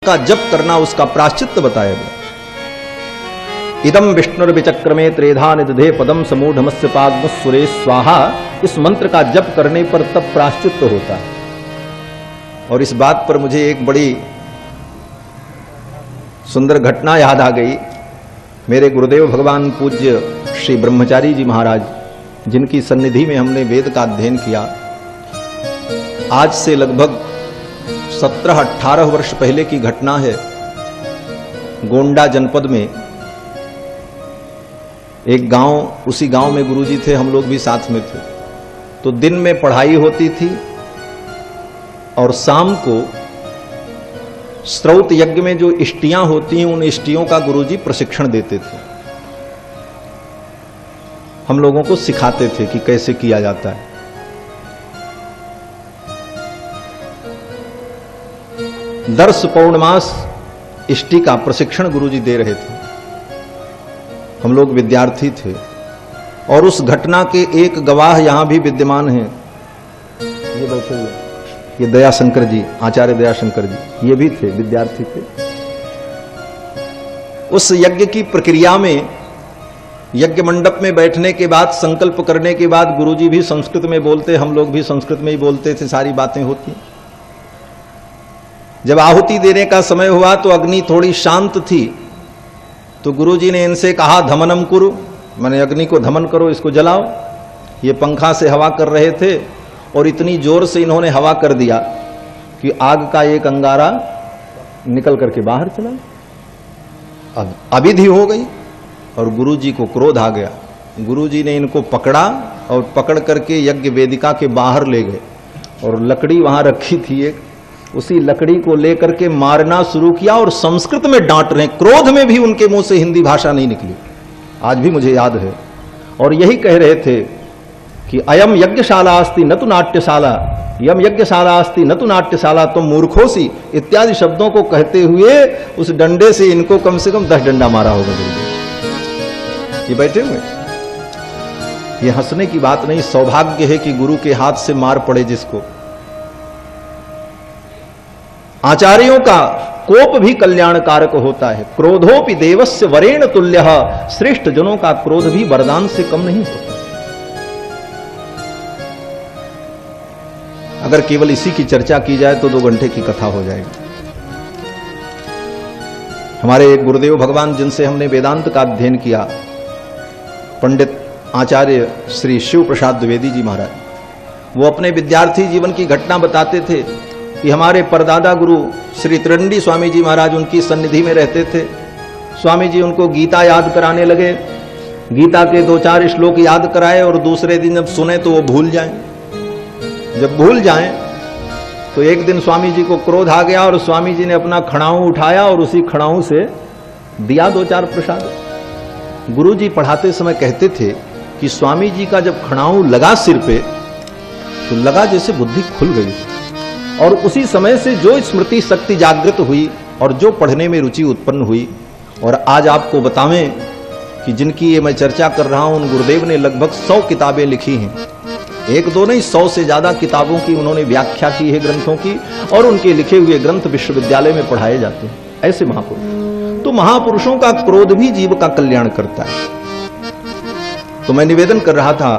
का जप करना, उसका प्रायश्चित्त बताया गया। इदम विष्णुर्विचक्रमे त्रेधा निदधे पदम समूढ़मस्य पाद्म सुरेश स्वाहा। इस मंत्र का जप करने पर तब प्रायश्चित्त होता है। और इस बात पर मुझे एक बड़ी सुंदर घटना याद आ गई। मेरे गुरुदेव भगवान पूज्य श्री ब्रह्मचारी जी महाराज, जिनकी सन्निधि में हमने वेद का अध्ययन किया, आज से लगभग 17-18 वर्ष पहले की घटना है। गोंडा जनपद में एक गांव, उसी गांव में गुरुजी थे, हम लोग भी साथ में थे। तो दिन में पढ़ाई होती थी और शाम को श्रौत यज्ञ में जो इष्टियां होती हैं, उन इष्टियों का गुरुजी प्रशिक्षण देते थे। हम लोगों को सिखाते थे कि कैसे किया जाता है। दर्श पौर्णमास इष्टि का प्रशिक्षण गुरुजी दे रहे थे। हम लोग विद्यार्थी थे और उस घटना के एक गवाह यहां भी विद्यमान हैं। ये बैठे हुए, ये दयाशंकर जी, आचार्य दयाशंकर जी, ये भी थे, विद्यार्थी थे। उस यज्ञ की प्रक्रिया में, यज्ञ मंडप में बैठने के बाद, संकल्प करने के बाद गुरुजी भी संस्कृत में बोलते, हम लोग भी संस्कृत में ही बोलते थे, सारी बातें होती। जब आहुति देने का समय हुआ तो अग्नि थोड़ी शांत थी, तो गुरुजी ने इनसे कहा धमनम कुरु, माने अग्नि को धमन करो, इसको जलाओ। ये पंखा से हवा कर रहे थे और इतनी जोर से इन्होंने हवा कर दिया कि आग का एक अंगारा निकल करके बाहर चला। अब अविधि हो गई और गुरुजी को क्रोध आ गया। गुरुजी ने इनको पकड़ा और पकड़ करके यज्ञ वेदिका के बाहर ले गए और लकड़ी वहां रखी थी एक, उसी लकड़ी को लेकर के मारना शुरू किया और संस्कृत में डांट रहे। क्रोध में भी उनके मुंह से हिंदी भाषा नहीं निकली, आज भी मुझे याद है। और यही कह रहे थे कि अयम यज्ञशाला अस्ति न तु नाट्यशाला, यम यज्ञशाला अस्ति न तु नाट्यशाला, तुम मूर्खोसी इत्यादि शब्दों को कहते हुए उस डंडे से इनको कम से कम 10 डंडा मारा होगा। ये बैठे हुए, ये हंसने की बात नहीं, सौभाग्य है कि गुरु के हाथ से मार पड़े जिसको। आचार्यों का कोप भी कल्याणकारक होता है। क्रोधोपि देवस्य वरेण तुल्यः, श्रेष्ठ जनों का क्रोध भी वरदान से कम नहीं होता। अगर केवल इसी की चर्चा की जाए तो 2 घंटे की कथा हो जाएगी। हमारे एक गुरुदेव भगवान, जिनसे हमने वेदांत का अध्ययन किया, पंडित आचार्य श्री शिव प्रसाद द्विवेदी जी महाराज, वो अपने विद्यार्थी जीवन की घटना बताते थे कि हमारे परदादा गुरु श्री त्रिदंडी स्वामी जी महाराज उनकी सन्निधि में रहते थे। स्वामी जी उनको गीता याद कराने लगे। गीता के 2-4 श्लोक याद कराए और दूसरे दिन जब सुने तो वो भूल जाएं। जब भूल जाएं तो एक दिन स्वामी जी को क्रोध आ गया और स्वामी जी ने अपना खड़ाऊं उठाया और उसी खड़ाऊं से दिया 2-4 प्रसाद। गुरु जी पढ़ाते समय कहते थे कि स्वामी जी का जब खड़ाऊं लगा सिर पे तो लगा जैसे बुद्धि खुल गई, और उसी समय से जो स्मृति शक्ति जागृत हुई और जो पढ़ने में रुचि उत्पन्न हुई। और आज आपको बतावें कि जिनकी ये मैं चर्चा कर रहा हूं, उन गुरुदेव ने लगभग 100 किताबें लिखी हैं। 1-2 नहीं, 100 से ज्यादा किताबों की उन्होंने व्याख्या की है, ग्रंथों की, और उनके लिखे हुए ग्रंथ विश्वविद्यालय में पढ़ाए जाते हैं। ऐसे महापुरुष। तो महापुरुषों का क्रोध भी जीव का कल्याण करता है। तो मैं निवेदन कर रहा था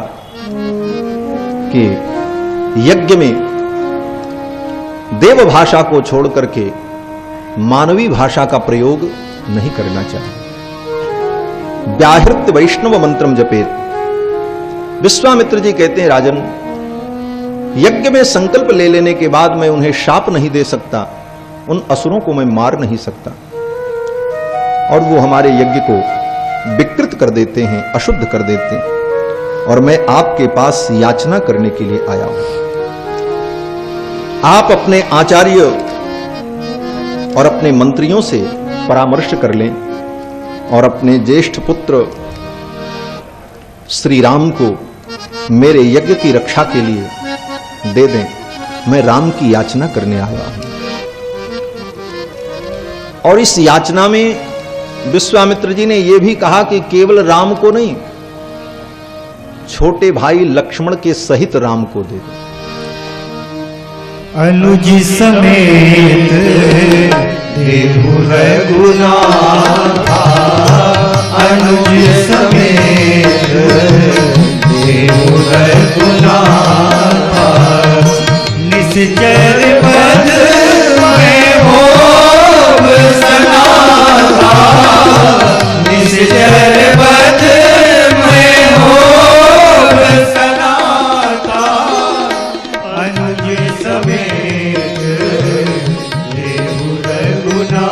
कि यज्ञ में देव भाषा को छोड़ करके मानवी भाषा का प्रयोग नहीं करना चाहिए। व्याहृत वैष्णव मंत्रम जपेत। विश्वामित्र जी कहते हैं, राजन, यज्ञ में संकल्प ले लेने के बाद मैं उन्हें शाप नहीं दे सकता, उन असुरों को मैं मार नहीं सकता, और वो हमारे यज्ञ को विकृत कर देते हैं, अशुद्ध कर देते हैं, और मैं आपके पास याचना करने के लिए आया हूं। आप अपने आचार्य और अपने मंत्रियों से परामर्श कर लें और अपने ज्येष्ठ पुत्र श्री राम को मेरे यज्ञ की रक्षा के लिए दे दें। मैं राम की याचना करने आया हूं। और इस याचना में विश्वामित्र जी ने यह भी कहा कि केवल राम को नहीं, छोटे भाई लक्ष्मण के सहित राम को दे दो। अनुज समेत देहु रघुनाथा अनुज समेत देहु रघुनाथा निश्चर पद में होव सनाथा निश्चर पद में होव सनाथा अनुज समेत देहु रघुनाथा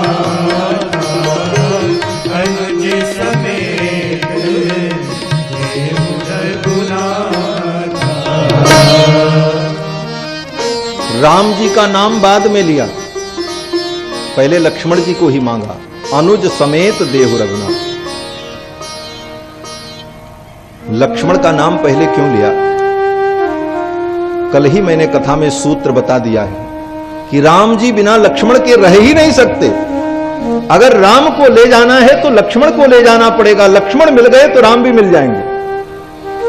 अनुज समेत देहु रघुनाथा। राम जी का नाम बाद में लिया, पहले लक्ष्मण जी को ही मांगा, अनुज समेत देहु रघुनाथ। लक्ष्मण का नाम पहले क्यों लिया? कल ही मैंने कथा में सूत्र बता दिया है कि राम जी बिना लक्ष्मण के रह ही नहीं सकते। अगर राम को ले जाना है तो लक्ष्मण को ले जाना पड़ेगा, लक्ष्मण मिल गए तो राम भी मिल जाएंगे।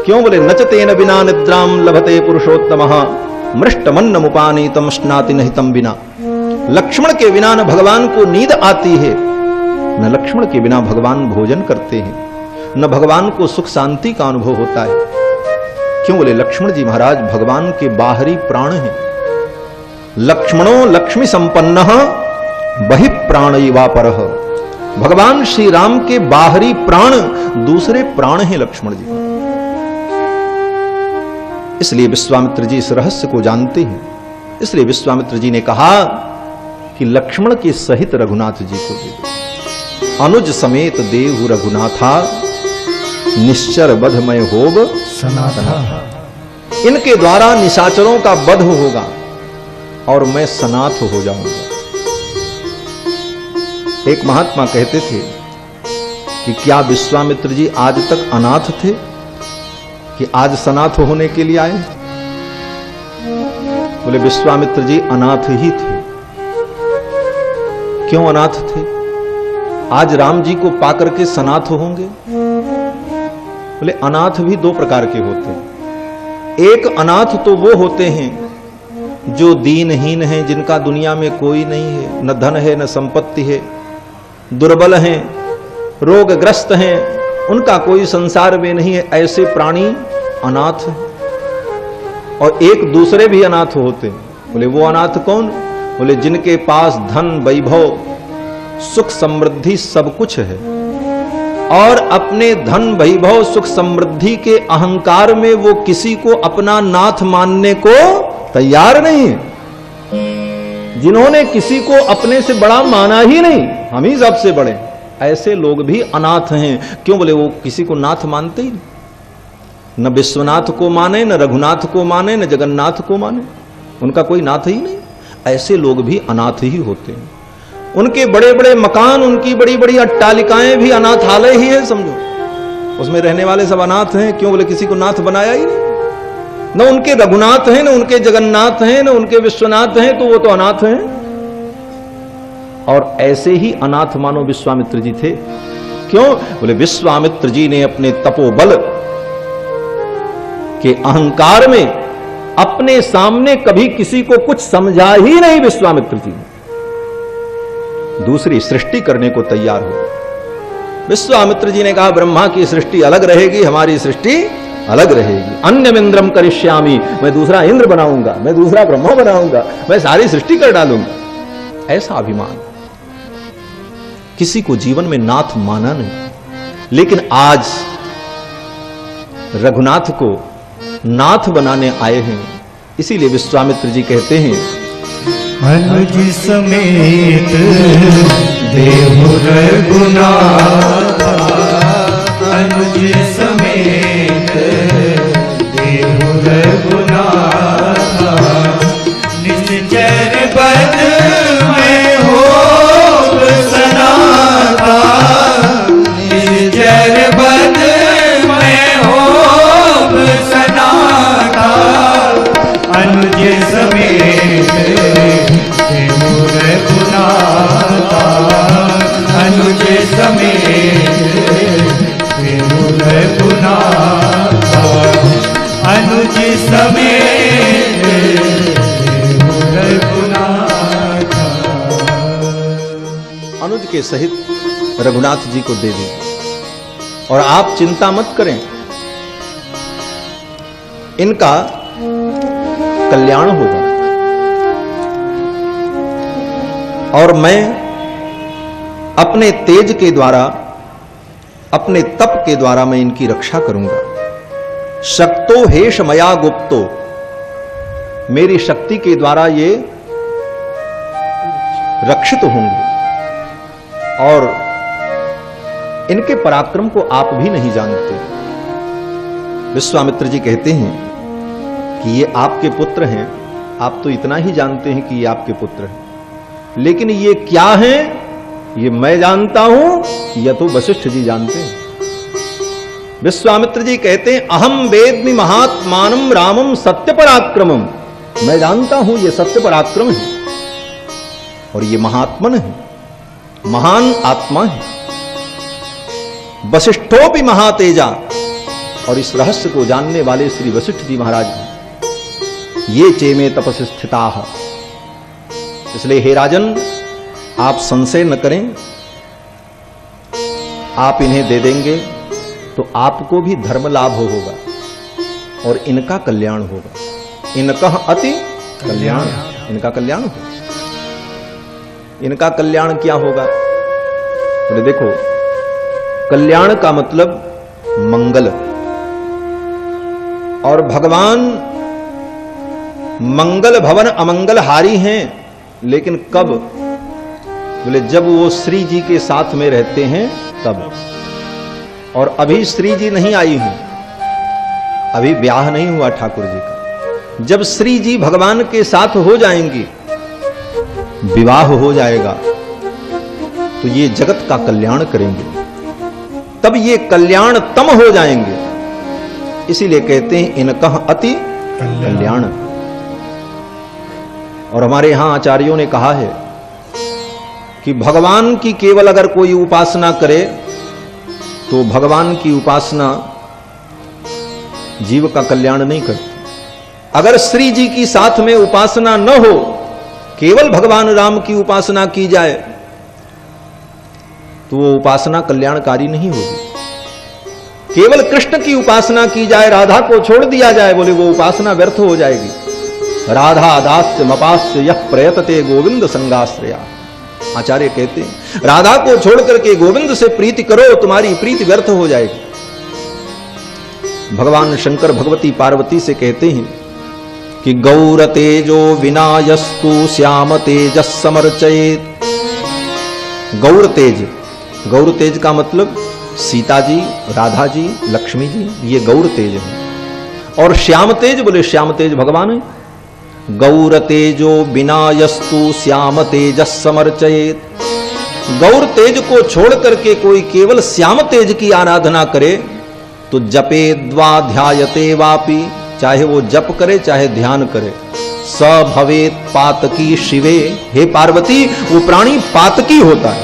क्यों बोले नचतेन बिना निद्राम लभते पुरुषोत्तमः मृष्टमन्नमुपानीतम स्नाति नहितम बिना। लक्ष्मण के बिना न भगवान को नींद आती है, न लक्ष्मण के बिना भगवान भोजन करते हैं, न भगवान को सुख शांति का अनुभव होता है। क्यों बोले लक्ष्मण जी महाराज भगवान के बाहरी प्राण हैं। लक्ष्मणो लक्ष्मी संपन्नः बहि प्राणैवापरः। भगवान श्री राम के बाहरी प्राण दूसरे प्राण हैं लक्ष्मण जी। इसलिए विश्वामित्र जी इस रहस्य को जानते हैं। इसलिए विश्वामित्र जी ने कहा कि लक्ष्मण के सहित रघुनाथ जी को दे दो। अनुज समेत देहु रघुनाथा निश्चर बधमय होब सनाथा। इनके द्वारा निशाचरों का वध होगा और मैं सनाथ हो जाऊंगा। एक महात्मा कहते थे कि क्या विश्वामित्र जी आज तक अनाथ थे कि आज सनाथ होने के लिए आए? बोले विश्वामित्र जी अनाथ ही थे। क्यों अनाथ थे? आज राम जी को पाकर के सनाथ होंगे? बोले अनाथ भी दो प्रकार के होते हैं। एक अनाथ तो वो होते हैं जो दीनहीन हैं, जिनका दुनिया में कोई नहीं है, न धन है न संपत्ति है, दुर्बल हैं, रोगग्रस्त हैं, उनका कोई संसार में नहीं है, ऐसे प्राणी अनाथ हैं। और एक दूसरे भी अनाथ होते हैं। बोले वो अनाथ कौन? बोले जिनके पास धन वैभव सुख समृद्धि सब कुछ है और अपने धन वैभव सुख समृद्धि के अहंकार में वो किसी को अपना नाथ मानने को तैयार नहीं है। जिन्होंने किसी को अपने से बड़ा माना ही नहीं, हम ही सबसे बड़े, ऐसे लोग भी अनाथ हैं। क्यों? बोले वो किसी को नाथ मानते ही नहीं। न विश्वनाथ को माने, न रघुनाथ को माने, न जगन्नाथ को माने, उनका कोई नाथ ही नहीं। ऐसे लोग भी अनाथ ही होते हैं। उनके बड़े बड़े मकान, उनकी बड़ी बड़ी अट्टालिकाएं भी अनाथालय ही है, समझो। उसमें रहने वाले सब अनाथ हैं। क्यों? बोले किसी को नाथ बनाया ही नहीं। न उनके रघुनाथ हैं, न उनके जगन्नाथ हैं, न उनके विश्वनाथ हैं, तो वो तो अनाथ हैं। और ऐसे ही अनाथ मानो विश्वामित्र जी थे। क्यों? बोले विश्वामित्र जी ने अपने तपोबल के अहंकार में अपने सामने कभी किसी को कुछ समझा ही नहीं। विश्वामित्र जी दूसरी सृष्टि करने को तैयार हो। विश्वामित्र जी ने कहा ब्रह्मा की सृष्टि अलग रहेगी, हमारी सृष्टि अलग रहेगी। अन्यम इंद्रम करिष्यामि, मैं दूसरा इंद्र बनाऊंगा, मैं दूसरा ब्रह्मा बनाऊंगा, मैं सारी सृष्टि कर डालूंगा। ऐसा अभिमान किसी को जीवन में नाथ माना नहीं। लेकिन आज रघुनाथ को नाथ बनाने आए हैं। इसीलिए विश्वामित्र जी कहते हैं अनुज समेत देहु रघुनाथा अनुज समेत देहु रघुनाथा निश्चर पद में होव सनाथा निश्चर पद में होव सनाथा अनुज समेत देहु रघुनाथा अनुज समेत देहु अनुज के सहित रघुनाथ जी को दे दीजिए और आप चिंता मत करें, इनका कल्याण होगा और मैं अपने तेज के द्वारा, अपने तप के द्वारा मैं इनकी रक्षा करूंगा। शक्तो हेश मया गुप्तो, मेरी शक्ति के द्वारा ये रक्षित होंगे और इनके पराक्रम को आप भी नहीं जानते। विश्वामित्र जी कहते हैं कि ये आपके पुत्र हैं, आप तो इतना ही जानते हैं कि ये आपके पुत्र हैं, लेकिन ये क्या हैं ये मैं जानता हूं, यह तो वशिष्ठ जी जानते हैं। विश्वामित्र जी कहते हैं अहम वेद्मि महात्मानम रामम सत्य पराक्रमम, मैं जानता हूं ये सत्य पराक्रम है और ये महात्मन है, महान आत्मा है। वशिष्ठो भी महातेजा, और इस रहस्य को जानने वाले श्री वशिष्ठ जी महाराज हैं। ये चेमे तपस्या स्थिता, इसलिए हे राजन आप संशय न करें, आप इन्हें दे देंगे तो आपको भी धर्म लाभ होगा और इनका कल्याण होगा। इनका अति कल्याण, इनका कल्याण होगा। इनका कल्याण क्या होगा? बोले देखो, कल्याण का मतलब मंगल, और भगवान मंगल भवन अमंगल हारी हैं, लेकिन कब? बोले जब वो श्री जी के साथ में रहते हैं तब। और अभी श्री जी नहीं आई हैं, अभी ब्याह नहीं हुआ ठाकुर जी का। जब श्री जी भगवान के साथ हो जाएंगी, विवाह हो जाएगा, तो ये जगत का कल्याण करेंगे, तब ये कल्याण तम हो जाएंगे। इसीलिए कहते हैं इनका अति कल्याण। और हमारे यहां आचार्यों ने कहा है कि भगवान की केवल अगर कोई उपासना करे तो भगवान की उपासना जीव का कल्याण नहीं करती। अगर श्री जी की साथ में उपासना न हो, केवल भगवान राम की उपासना की जाए, तो वो उपासना कल्याणकारी नहीं होगी। केवल कृष्ण की उपासना की जाए, राधा को छोड़ दिया जाए, बोले वो उपासना व्यर्थ हो जाएगी। राधा दास्य मपास्य यह प्रयतते गोविंद संगाश्रया। आचार्य कहते हैं राधा को छोड़ करके गोविंद से प्रीति करो, तुम्हारी प्रीति व्यर्थ हो जाएगी। भगवान शंकर भगवती पार्वती से कहते हैं कि गौर तेजो विनायस्तु श्याम तेजस समर्चयेत। गौर तेज, गौर तेज का मतलब सीता जी, राधा जी, लक्ष्मी जी, ये गौर तेज है। और श्याम तेज, बोले श्याम तेज भगवान है। गौर तेजो विनायस्तु श्याम तेजस समर्चयेत। गौर तेज को छोड़ करके कोई केवल श्याम तेज की आराधना करे तो जपे द्वा ध्यायते वापि, चाहे वो जप करे चाहे ध्यान करे, स भवेत पातकी शिवे। हे पार्वती, वो प्राणी पातकी होता है,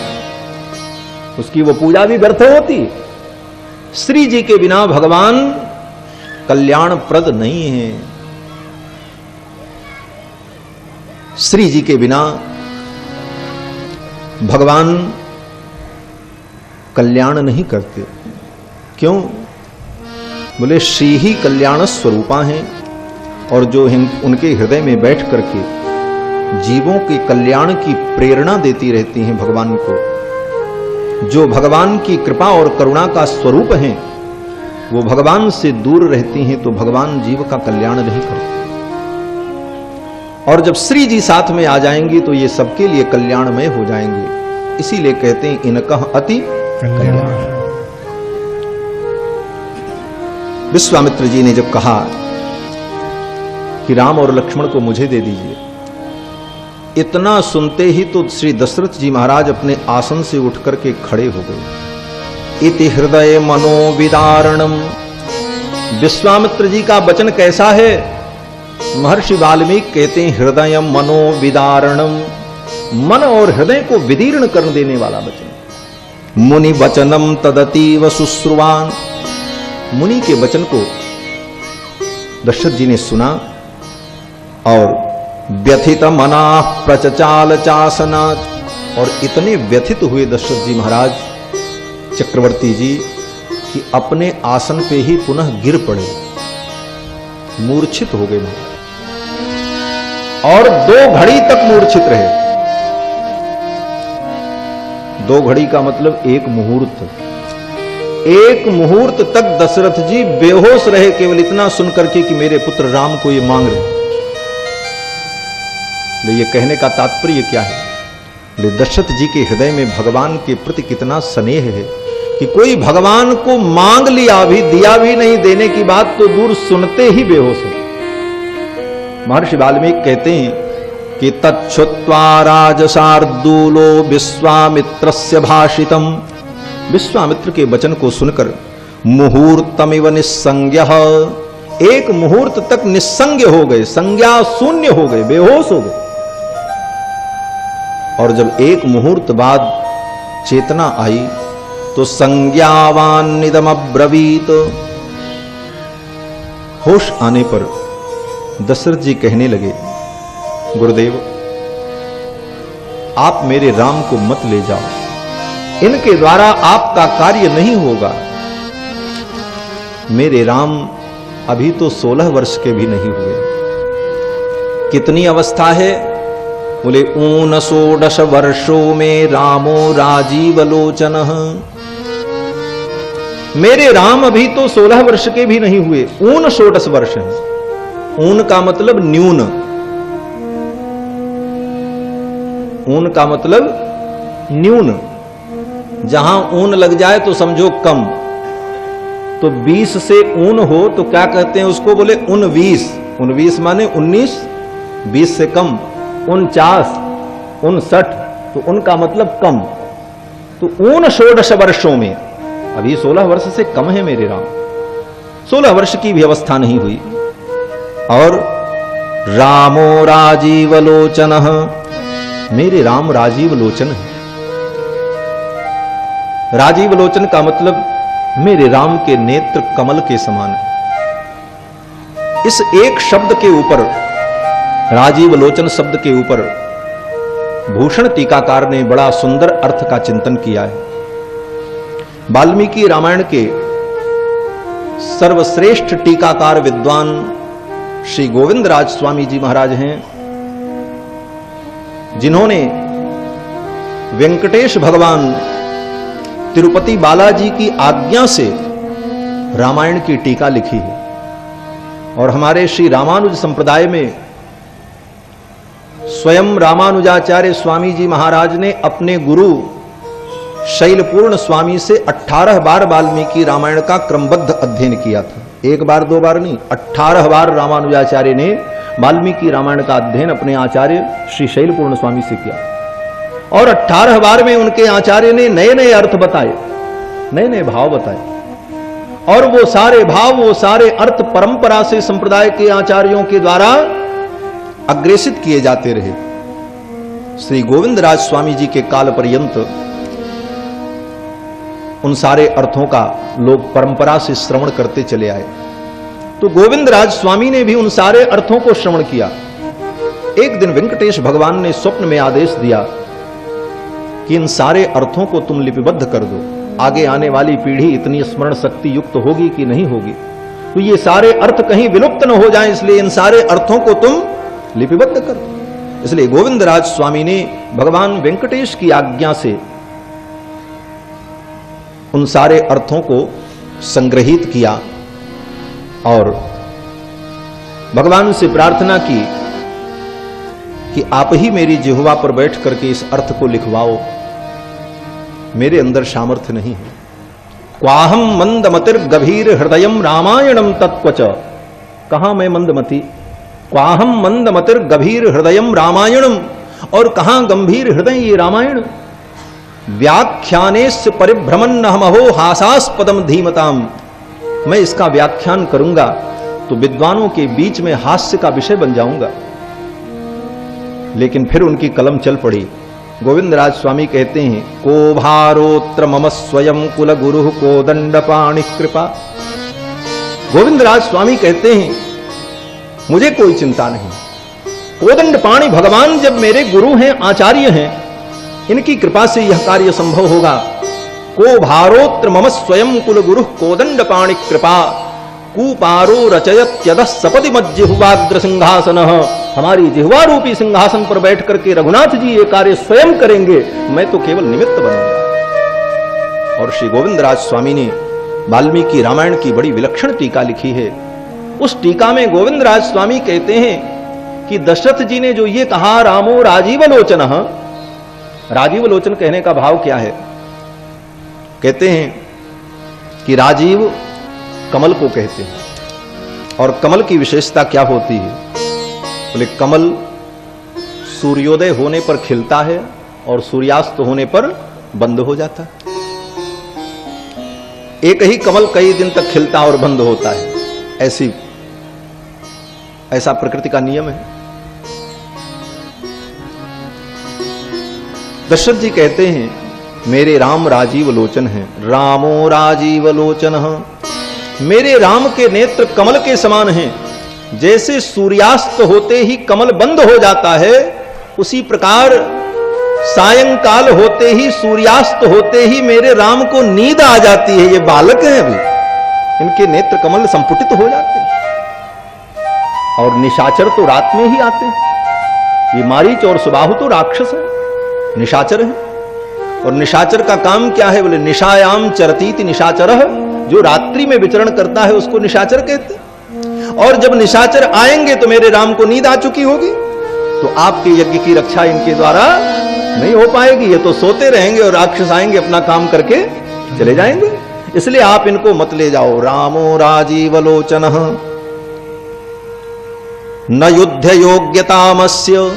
उसकी वो पूजा भी व्यर्थ होती। श्री जी के बिना भगवान कल्याणप्रद नहीं है। श्री जी के बिना भगवान कल्याण नहीं करते। क्यों? बोले श्री ही कल्याण स्वरूपा हैं, और जो उनके हृदय में बैठ करके जीवों के कल्याण की प्रेरणा देती रहती हैं भगवान को, जो भगवान की कृपा और करुणा का स्वरूप हैं, वो भगवान से दूर रहती हैं तो भगवान जीव का कल्याण नहीं करते। और जब श्री जी साथ में आ जाएंगी तो ये सबके लिए कल्याणमय हो जाएंगे। इसीलिए कहते हैं इनका अति कल्याण। विश्वामित्र जी ने जब कहा कि राम और लक्ष्मण को मुझे दे दीजिए, इतना सुनते ही तो श्री दशरथ जी महाराज अपने आसन से उठ करके खड़े हो गए। इति हृदय मनोविदारणम। विश्वामित्र जी का वचन कैसा है? महर्षि वाल्मीकि कहते हैं हृदय मनोविदारणम, मन और हृदय को विदीर्ण कर देने वाला वचन। मुनि वचनम तदतीव शुश्रुवान। मुनि के वचन को दशरथ जी ने सुना और व्यथित मना प्रचचाल चासना। और इतने व्यथित हुए दशरथ जी महाराज चक्रवर्ती जी कि अपने आसन पे ही पुनः गिर पड़े, मूर्छित हो गए और 2 घड़ी तक मूर्छित रहे। 2 घड़ी का मतलब 1 मुहूर्त। 1 मुहूर्त तक दशरथ जी बेहोश रहे, केवल इतना सुनकर के कि मेरे पुत्र राम को ये मांग रहे। ये कहने का तात्पर्य क्या है? दशरथ जी के हृदय में भगवान के प्रति कितना स्नेह है कि कोई भगवान को मांग लिया भी, दिया भी नहीं, देने की बात तो दूर, सुनते ही बेहोश हो। महर्षि वाल्मीकि कहते हैं कि तच्छ्रुत्वा राजशार्दूलो विश्वामित्रस्य भाषितम, विश्वामित्र के वचन को सुनकर मुहूर्तमिव निस्संज्ञः, 1 मुहूर्त तक निस्संज्ञ हो गए, संज्ञा शून्य हो गए, बेहोश हो गए। और जब 1 मुहूर्त बाद चेतना आई तो संज्ञावान निदमब्रवीत, होश आने पर दशरथ जी कहने लगे, गुरुदेव आप मेरे राम को मत ले जाओ, इनके द्वारा आपका कार्य नहीं होगा। मेरे राम अभी तो 16 वर्ष के भी नहीं हुए। कितनी अवस्था है? बोले 19 वर्षों में रामो राजीवलोचनः, मेरे राम अभी तो 16 वर्ष के भी नहीं हुए, 19 वर्ष हैं। ऊन का मतलब न्यून, ऊन का मतलब न्यून, जहां ऊन लग जाए तो समझो कम। तो 20 से ऊन हो तो क्या कहते हैं उसको? बोले 19। 19 माने 19, 20 से कम, 49, 59, तो उनका मतलब कम। तो 19 वर्षों में, अभी 16 वर्ष से कम है मेरे राम, 16 वर्ष की भी अवस्था नहीं हुई। और रामो राजीवलोचनः, मेरे राम राजीव लोचन है। राजीव लोचन का मतलब मेरे राम के नेत्र कमल के समान है। इस एक शब्द के ऊपर, राजीव लोचन शब्द के ऊपर भूषण टीकाकार ने बड़ा सुंदर अर्थ का चिंतन किया है। वाल्मीकि रामायण के सर्वश्रेष्ठ टीकाकार विद्वान श्री गोविंदराज स्वामी जी महाराज हैं, जिन्होंने वेंकटेश भगवान तिरुपति बालाजी की आज्ञा से रामायण की टीका लिखी है। और हमारे श्री रामानुज संप्रदाय में स्वयं रामानुजाचार्य स्वामी जी महाराज ने अपने गुरु शैलपूर्ण स्वामी से 18 बार वाल्मीकि रामायण का क्रमबद्ध अध्ययन किया था। 1 बार 2 बार नहीं, 18 बार रामानुजाचार्य ने वाल्मीकि रामायण का अध्ययन अपने आचार्य श्री शैलपूर्ण स्वामी से किया। और 18 बार में उनके आचार्य ने नए नए अर्थ बताए, नए नए भाव बताए। और वो सारे भाव, वो सारे अर्थ परंपरा से संप्रदाय के आचार्यों के द्वारा अग्रेसित किए जाते रहे। श्री गोविंदराज स्वामी जी के काल पर्यंत उन सारे अर्थों का लोग परंपरा से श्रवण करते चले आए। तो गोविंदराज स्वामी ने भी उन सारे अर्थों को श्रवण किया। एक दिन वेंकटेश भगवान ने स्वप्न में आदेश दिया कि इन सारे अर्थों को तुम लिपिबद्ध कर दो, आगे आने वाली पीढ़ी इतनी स्मरण शक्ति युक्त होगी कि नहीं होगी, तो ये सारे अर्थ कहीं विलुप्त न हो जाएं, इसलिए इन सारे अर्थों को तुम लिपिबद्ध कर दो। इसलिए गोविंदराज स्वामी ने भगवान वेंकटेश की आज्ञा से उन सारे अर्थों को संग्रहित किया और भगवान से प्रार्थना की कि आप ही मेरी जिह्वा पर बैठ करके इस अर्थ को लिखवाओ, मेरे अंदर सामर्थ्य नहीं है। क्वाहम मंदमतिर गभीर हृदयम रामायणम तत्वच, कहां मैं मंदमती, क्वाहम मंदमतिर गभीर हृदयम रामायणम, और कहां गंभीर हृदय ये रामायण। व्याख्यानेस्य परिभ्रमन् अहमहो हासास्पदम धीमताम, मैं इसका व्याख्यान करूंगा तो विद्वानों के बीच में हास्य का विषय बन जाऊंगा। लेकिन फिर उनकी कलम चल पड़ी। गोविंदराज स्वामी कहते हैं, को भारोत्र मम स्वयं कुल गुरु को दंडपाणि कृपा। गोविंदराज स्वामी कहते हैं, मुझे कोई चिंता नहीं, कोदंड पाणि भगवान जब मेरे गुरु हैं, आचार्य हैं, इनकी कृपा से यह कार्य संभव होगा। को भारोत्र मम स्वयं कुल गुरु कोदंड पाणि कृपा कुपारो रचयत यद सपति मज्जिह्वाग्र सिंहासन। हमारी जिह्वा रूपी सिंहासन पर बैठ करके रघुनाथ जी ये कार्य स्वयं करेंगे, मैं तो केवल निमित्त बनूंगा। और श्री गोविंद राज स्वामी ने वाल्मीकि रामायण की बड़ी विलक्षण टीका लिखी है। उस टीका में गोविंद राज स्वामी कहते हैं कि दशरथ जी ने जो ये कहा रामो राजीव लोचन, राजीव लोचन कहने का भाव क्या है? कहते हैं कि राजीव कमल को कहते हैं, और कमल की विशेषता क्या होती है? बोले कमल सूर्योदय होने पर खिलता है और सूर्यास्त होने पर बंद हो जाता है। एक ही कमल कई दिन तक खिलता और बंद होता है, ऐसा प्रकृति का नियम है। दशरथ जी कहते हैं मेरे राम राजीव लोचन हैं, रामो राजीव लोचन, मेरे राम के नेत्र कमल के समान हैं। जैसे सूर्यास्त होते ही कमल बंद हो जाता है, उसी प्रकार सायंकाल होते ही सूर्यास्त होते ही मेरे राम को नींद आ जाती है। ये बालक हैं अभी, इनके नेत्र कमल संपुटित हो जाते हैं। और निशाचर तो रात में ही आते हैं। ये मारीच और सुबाहु तो राक्षस है, निशाचर है। और निशाचर का काम क्या है? बोले निशायाम चरतीति निशाचरः, जो रात्रि में विचरण करता है उसको निशाचर कहते हैं। और जब निशाचर आएंगे तो मेरे राम को नींद आ चुकी होगी, तो आपके यज्ञ की रक्षा इनके द्वारा नहीं हो पाएगी। ये तो सोते रहेंगे और राक्षस आएंगे अपना काम करके चले जाएंगे। इसलिए आप इनको मत ले जाओ। रामो राजीव लोचनः न युद्ध योग्यतामस्य,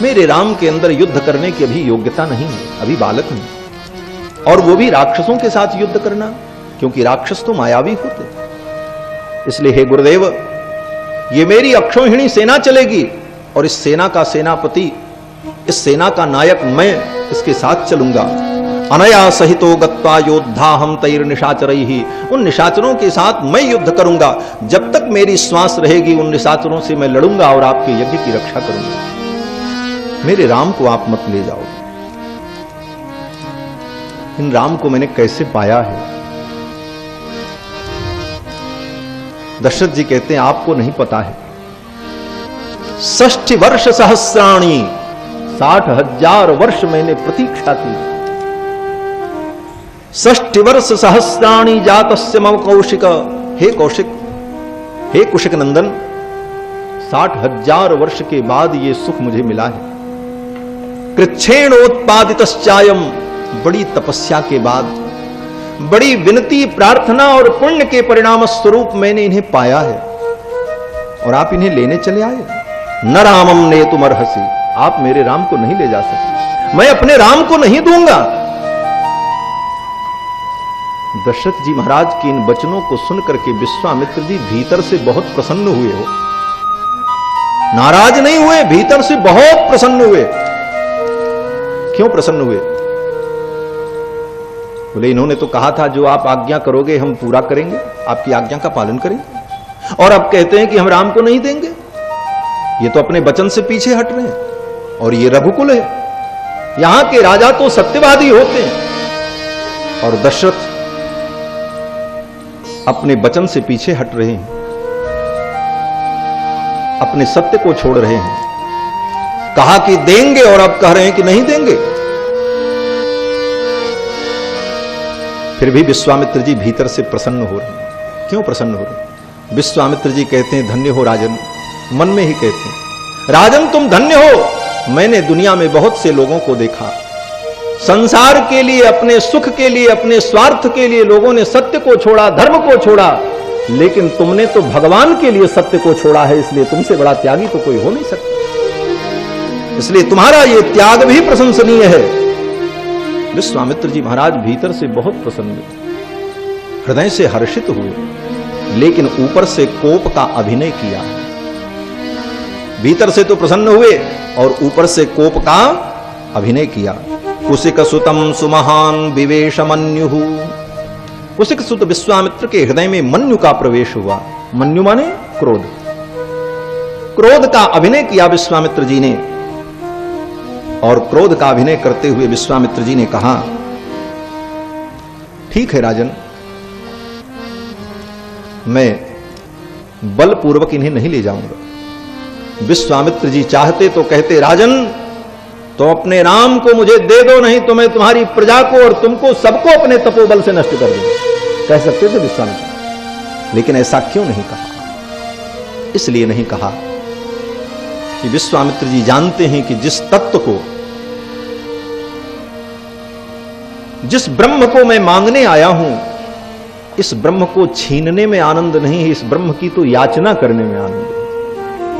मेरे राम के अंदर युद्ध करने की अभी योग्यता नहीं है, अभी बालक हैं। और वो भी राक्षसों के साथ युद्ध करना, क्योंकि राक्षस तो मायावी होते। इसलिए हे गुरुदेव, ये मेरी अक्षौहिणी सेना चलेगी और इस सेना का सेनापति, इस सेना का नायक मैं इसके साथ चलूंगा। अनया सहितो गत्वा योद्धा हम तैर निशाचरैहि, उन निशाचरों के साथ मैं युद्ध करूंगा। जब तक मेरी श्वास रहेगी उन निशाचरों से मैं लड़ूंगा और आपके यज्ञ की रक्षा करूंगा। मेरे राम को आप मत ले जाओ। इन राम को मैंने कैसे पाया है? दशरथ जी कहते हैं आपको नहीं पता है। 60 वर्ष सहस्राणी, 60,000 वर्ष मैंने प्रतीक्षा की। 60 वर्ष सहस्राणी जातस्य मम कौशिक, हे कौशिक, हे कुशिक नंदन, 60,000 वर्ष के बाद ये सुख मुझे मिला है। कृच्छेणोत्पादितश्चायम, बड़ी तपस्या के बाद, बड़ी विनती प्रार्थना और पुण्य के परिणाम स्वरूप मैंने इन्हें पाया है। और आप इन्हें लेने चले आए। न रामम ने तुम अर्हसि, आप मेरे राम को नहीं ले जा सकते, मैं अपने राम को नहीं दूंगा। दशरथ जी महाराज के इन वचनों को सुनकर के विश्वामित्र जी भीतर से बहुत प्रसन्न हुए हो, नाराज नहीं हुए, भीतर से बहुत प्रसन्न हुए। क्यों प्रसन्न हुए? बोले इन्होंने तो कहा था जो आप आज्ञा करोगे हम पूरा करेंगे, आपकी आज्ञा का पालन करेंगे, और अब कहते हैं कि हम राम को नहीं देंगे। ये तो अपने वचन से पीछे हट रहे हैं। और ये रघुकुल है, यहां के राजा तो सत्यवादी होते हैं, और दशरथ अपने वचन से पीछे हट रहे हैं, अपने सत्य को छोड़ रहे हैं। कहा कि देंगे और अब कह रहे हैं कि नहीं देंगे। फिर भी विश्वामित्र जी भीतर से प्रसन्न हो रहे हैं। क्यों प्रसन्न हो रहे हैं? विश्वामित्र जी कहते हैं धन्य हो राजन, मन में ही कहते हैं राजन तुम धन्य हो। मैंने दुनिया में बहुत से लोगों को देखा, संसार के लिए, अपने सुख के लिए, अपने स्वार्थ के लिए लोगों ने सत्य को छोड़ा, धर्म को छोड़ा, लेकिन तुमने तो भगवान के लिए सत्य को छोड़ा है, इसलिए तुमसे बड़ा त्यागी तो कोई हो नहीं सकता। इसलिए तुम्हारा यह त्याग भी प्रशंसनीय है। विश्वामित्र जी महाराज भीतर से बहुत प्रसन्न हुए, हृदय से हर्षित हुए, लेकिन ऊपर से कोप का अभिनय किया। भीतर से तो प्रसन्न हुए और ऊपर से कोप का अभिनय किया। कुशिक सुतम सुमहान विवेश मन्यु, कुशिक सुत विश्वामित्र के हृदय में मन्यु का प्रवेश हुआ। मन्यु माने क्रोध, क्रोध का अभिनय किया विश्वामित्र जी ने। और क्रोध का अभिनय करते हुए विश्वामित्र जी ने कहा, ठीक है राजन, मैं बलपूर्वक इन्हें नहीं ले जाऊंगा। विश्वामित्र जी चाहते तो कहते, राजन तो अपने राम को मुझे दे दो, नहीं तो मैं तुम्हारी प्रजा को और तुमको सबको अपने तपोबल से नष्ट कर दूंगा। कह सकते थे विश्वामित्र, लेकिन ऐसा क्यों नहीं कहा? इसलिए नहीं कहा कि विश्वामित्र जी जानते हैं कि जिस तत्व को, जिस ब्रह्म को मैं मांगने आया हूं, इस ब्रह्म को छीनने में आनंद नहीं है, इस ब्रह्म की तो याचना करने में आनंद है।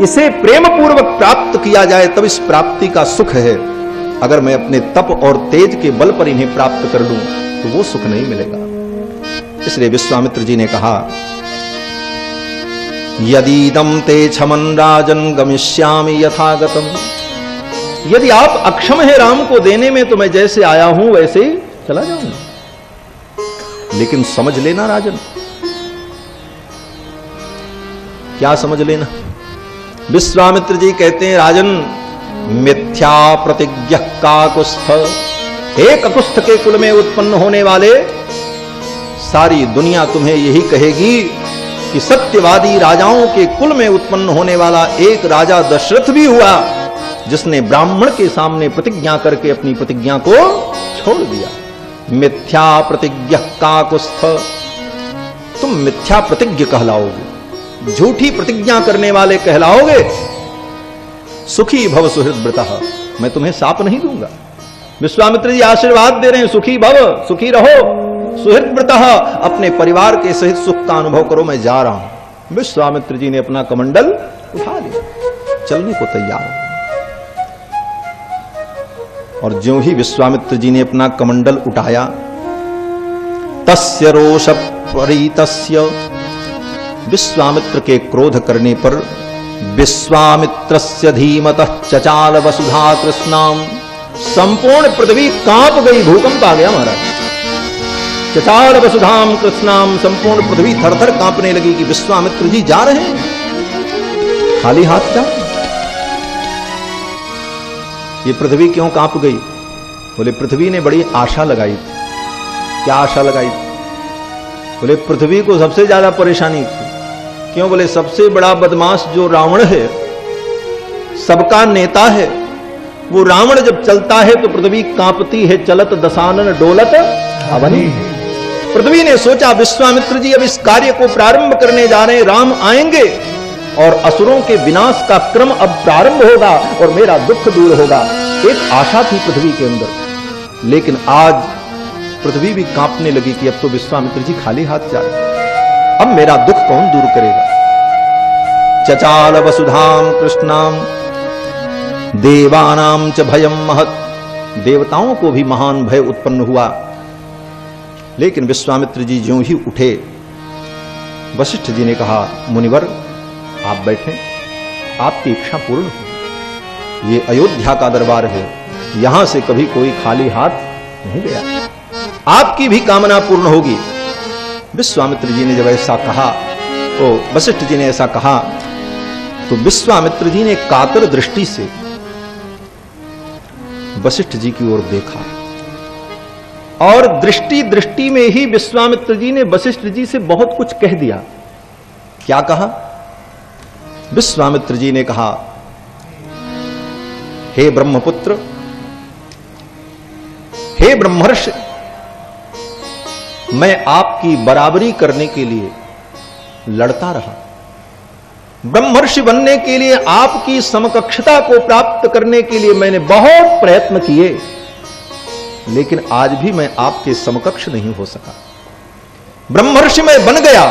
इसे प्रेम पूर्वक प्राप्त किया जाए तब इस प्राप्ति का सुख है। अगर मैं अपने तप और तेज के बल पर इन्हें प्राप्त कर लूं तो वो सुख नहीं मिलेगा। इसलिए विश्वामित्र जी ने कहा, यदीदम ते क्षमन राजन गमिष्यामि यथागतम। यदि आप अक्षम है राम को देने में तो मैं जैसे आया हूं वैसे ही चला जाऊंगा। लेकिन समझ लेना राजन। क्या समझ लेना? विश्वामित्र जी कहते हैं, राजन मिथ्या प्रतिज्ञ काकुस्थ, एक अकुस्थ के कुल में उत्पन्न होने वाले सारी दुनिया तुम्हें यही कहेगी कि सत्यवादी राजाओं के कुल में उत्पन्न होने वाला एक राजा दशरथ भी हुआ जिसने ब्राह्मण के सामने प्रतिज्ञा करके अपनी प्रतिज्ञा को छोड़ दिया। मिथ्या प्रतिज्ञ काकुस्थ, तुम मिथ्या प्रतिज्ञ कहलाओगे, झूठी प्रतिज्ञा करने वाले कहलाओगे। सुखी भव सुहृद्व्रतः, मैं तुम्हें शाप नहीं दूंगा। विश्वामित्र जी आशीर्वाद दे रहे हैं, सुखी भव, सुखी रहो, सुहृद्व्रतः, अपने परिवार के सहित सुख का अनुभव करो, मैं जा रहा हूं। विश्वामित्र जी ने अपना कमंडल उठा लिया, चलने को तैयार हो। और ज्यों ही विश्वामित्र जी ने अपना कमंडल उठाया, तस्य रोष परितस्य, विश्वामित्र के क्रोध करने पर विश्वामित्रस्य धीमतः चचाल वसुधा कृष्णाम, संपूर्ण पृथ्वी कांप गई, भूकंप आ गया महाराज। चचाल वसुधाम कृष्णाम, संपूर्ण पृथ्वी थरथर कांपने लगी कि विश्वामित्र जी जा रहे हैं, खाली हाथ जा। ये पृथ्वी क्यों कांप गई? बोले पृथ्वी ने बड़ी आशा लगाई थी। क्या आशा लगाई थी? बोले पृथ्वी को सबसे ज्यादा परेशानी थी। क्यों? बोले सबसे बड़ा बदमाश जो रावण है, सबका नेता है, वो रावण जब चलता है तो पृथ्वी कांपती है, चलत दशानन डोलत अवनी। पृथ्वी ने सोचा विश्वामित्र जी अब इस कार्य को प्रारंभ करने जा रहे हैं, राम आएंगे और असुरों के विनाश का क्रम अब प्रारंभ होगा और मेरा दुख दूर होगा। एक आशा थी पृथ्वी के अंदर। लेकिन आज पृथ्वी भी कांपने लगी कि अब तो विश्वामित्र जी खाली हाथ जा रहे, अब मेरा दुख कौन दूर करेगा। चचाल वसुधाम कृष्णाम देवानाम च भयम महत, देवताओं को भी महान भय उत्पन्न हुआ। लेकिन विश्वामित्र जी ज्यों ही उठे, वशिष्ठ जी ने कहा, मुनिवर आप बैठें, आपकी इच्छा पूर्ण हो। ये अयोध्या का दरबार है, यहां से कभी कोई खाली हाथ नहीं गया, आपकी भी कामना पूर्ण होगी। विश्वामित्र जी ने जब ऐसा कहा, तो वशिष्ठ जी ने ऐसा कहा, तो विश्वामित्र जी ने कातर दृष्टि से वशिष्ठ जी की ओर देखा और दृष्टि दृष्टि में ही विश्वामित्र जी ने वशिष्ठ जी से बहुत कुछ कह दिया। क्या कहा? विश्वामित्र जी ने कहा, हे ब्रह्मपुत्र, हे ब्रह्मर्षि, मैं आपकी बराबरी करने के लिए लड़ता रहा, ब्रह्मर्षि बनने के लिए, आपकी समकक्षता को प्राप्त करने के लिए मैंने बहुत प्रयत्न किए, लेकिन आज भी मैं आपके समकक्ष नहीं हो सका। ब्रह्मर्षि मैं बन गया,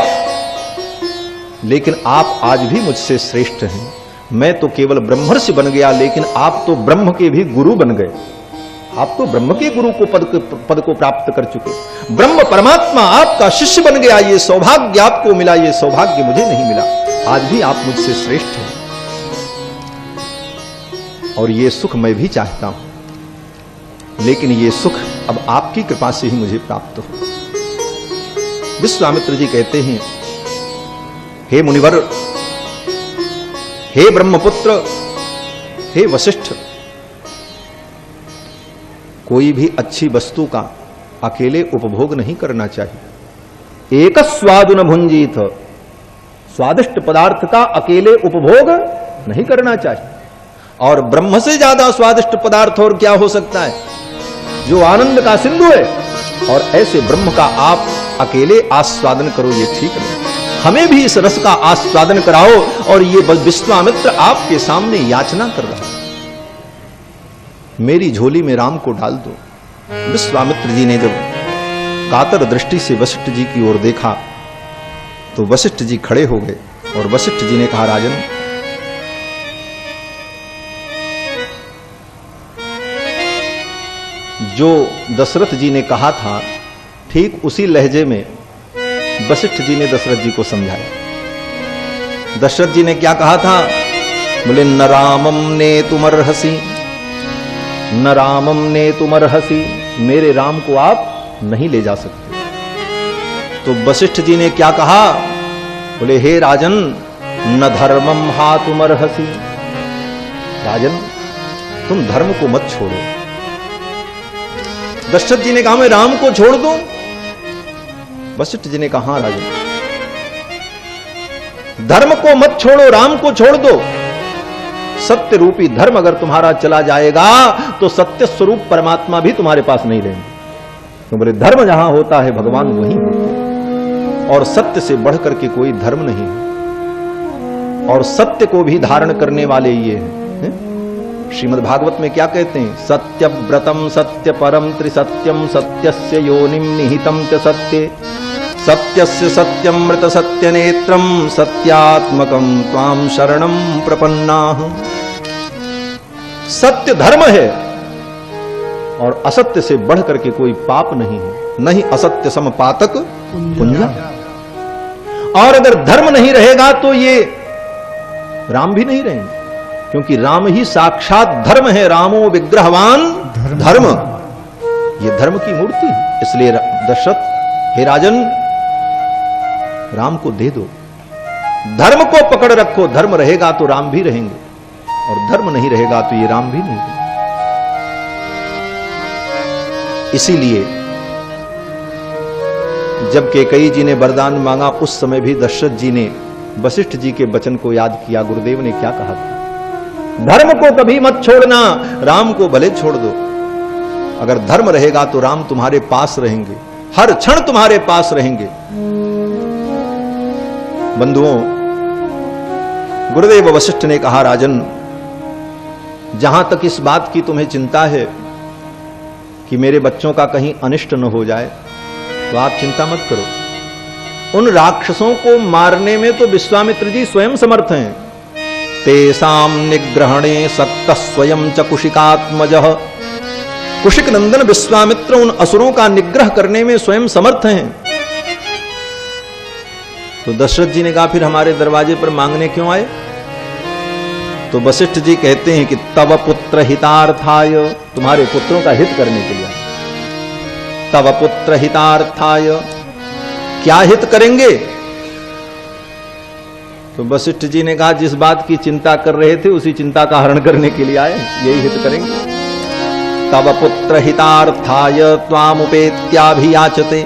लेकिन आप आज भी मुझसे श्रेष्ठ हैं। मैं तो केवल ब्रह्मर्षि बन गया, लेकिन आप तो ब्रह्म के भी गुरु बन गए। आप तो ब्रह्म के गुरु को पद को प्राप्त कर चुके। ब्रह्म परमात्मा आपका शिष्य बन गया। ये सौभाग्य आपको मिला, ये सौभाग्य मुझे नहीं मिला। आज भी आप मुझसे श्रेष्ठ हैं और ये सुख मैं भी चाहता हूं, लेकिन ये सुख अब आपकी कृपा से ही मुझे प्राप्त हो। विश्वामित्र जी कहते हैं, हे मुनिवर, हे ब्रह्मपुत्र, हे वशिष्ठ, कोई भी अच्छी वस्तु का अकेले उपभोग नहीं करना चाहिए। एक स्वादु न भुंजीत, स्वादिष्ट पदार्थ का अकेले उपभोग नहीं करना चाहिए। और ब्रह्म से ज्यादा स्वादिष्ट पदार्थ और क्या हो सकता है, जो आनंद का सिंधु है। और ऐसे ब्रह्म का आप अकेले आस्वादन करो, ये ठीक नहीं। हमें भी इस रस का आस्वादन कराओ। और ये विश्वामित्र आपके सामने याचना कर रहा है, मेरी झोली में राम को डाल दो। विश्वामित्र जी ने जब कातर दृष्टि से वशिष्ठ जी की ओर देखा तो वशिष्ठ जी खड़े हो गए और वशिष्ठ जी ने कहा, राजन, जो दशरथ जी ने कहा था ठीक उसी लहजे में वशिष्ठ जी ने दशरथ जी को समझाया। दशरथ जी ने क्या कहा था, बोले न रामम ने तुमर्हसी, न रामम ने तुमर्हसी, मेरे राम को आप नहीं ले जा सकते। तो वशिष्ठ जी ने क्या कहा, बोले हे राजन न धर्मम हा तुमर्हसी, राजन तुम धर्म को मत छोड़ो। दशरथ जी ने कहा मैं राम को छोड़ दूं। वशिष्ठ जी ने कहा, हाँ राजन, धर्म को मत छोड़ो, राम को छोड़ दो। सत्य रूपी धर्म अगर तुम्हारा चला जाएगा तो सत्य स्वरूप परमात्मा भी तुम्हारे पास नहीं रहेंगे। तो बोले धर्म जहां होता है भगवान वहीं होते हैं, और सत्य से बढ़कर के कोई धर्म नहीं है। और सत्य को भी धारण करने वाले ये हैं। श्रीमद् भागवत में क्या कहते हैं, सत्य व्रतम सत्य परम त्रिसत्यम सत्यस्य योनिम निहितम च सत्ये सत्यस्य सत्यमृत सत्य नेत्रम सत्यात्मकम त्वाम शरणम प्रपन्नाः। सत्य धर्म है और असत्य से बढ़ करके कोई पाप नहीं है, नहीं असत्य सम पातक पुण्य। और अगर धर्म नहीं रहेगा तो ये राम भी नहीं रहेंगे, क्योंकि राम ही साक्षात धर्म है। रामो विग्रहवान धर्म, ये धर्म की मूर्ति है। इसलिए दशरथ, हे राजन, राम को दे दो, धर्म को पकड़ रखो। धर्म रहेगा तो राम भी रहेंगे, और धर्म नहीं रहेगा तो ये राम भी नहीं रहेंगे। इसीलिए जब कैकेयी जी ने वरदान मांगा उस समय भी दशरथ जी ने वशिष्ठ जी के वचन को याद किया। गुरुदेव ने क्या कहा था, धर्म को कभी मत छोड़ना, राम को भले छोड़ दो। अगर धर्म रहेगा तो राम तुम्हारे पास रहेंगे, हर क्षण तुम्हारे पास रहेंगे। बंधुओं, गुरुदेव वशिष्ठ ने कहा, राजन, जहां तक इस बात की तुम्हें चिंता है कि मेरे बच्चों का कहीं अनिष्ट न हो जाए, तो आप चिंता मत करो। उन राक्षसों को मारने में तो विश्वामित्र जी स्वयं समर्थ हैं। तेसाम निग्रहणे सक्त स्वयं च कुशिकात्मजः। कुशिक नंदन विश्वामित्र उन असुरों का निग्रह करने में स्वयं समर्थ हैं। तो दशरथ जी ने कहा, फिर हमारे दरवाजे पर मांगने क्यों आए? तो वशिष्ठ जी कहते हैं कि तव पुत्र हितार्थाय, तुम्हारे पुत्रों का हित करने के लिए आए। तव पुत्र हितार्थाय, क्या हित करेंगे? तो वशिष्ठ जी ने कहा, जिस बात की चिंता कर रहे थे उसी चिंता का हरण करने के लिए आए, यही हित करेंगे। तव पुत्र हितार्थाय त्वामुपेत्याभियाचते,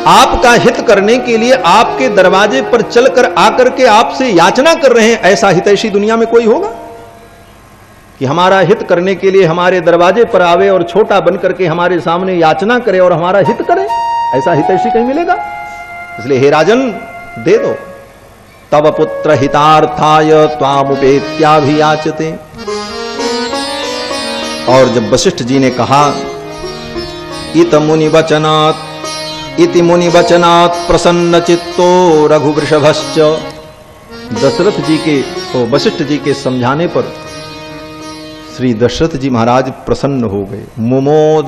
आपका हित करने के लिए आपके दरवाजे पर चलकर आकर के आपसे याचना कर रहे हैं। ऐसा हितैषी दुनिया में कोई होगा कि हमारा हित करने के लिए हमारे दरवाजे पर आवे और छोटा बन करके हमारे सामने याचना करे और हमारा हित करे? ऐसा हितैषी कहीं मिलेगा? इसलिए हे राजन, दे दो। तव पुत्र हितार्थाय त्वामुपेत्याभियाचते। और जब वशिष्ठ जी ने कहा, इत मुनि वचनात् इति मुनि वचनात् प्रसन्न चित्तो रघुवृषभश्च। दशरथ जी के, तो वशिष्ठ जी के समझाने पर श्री दशरथ जी महाराज प्रसन्न हो गए, मुमोद,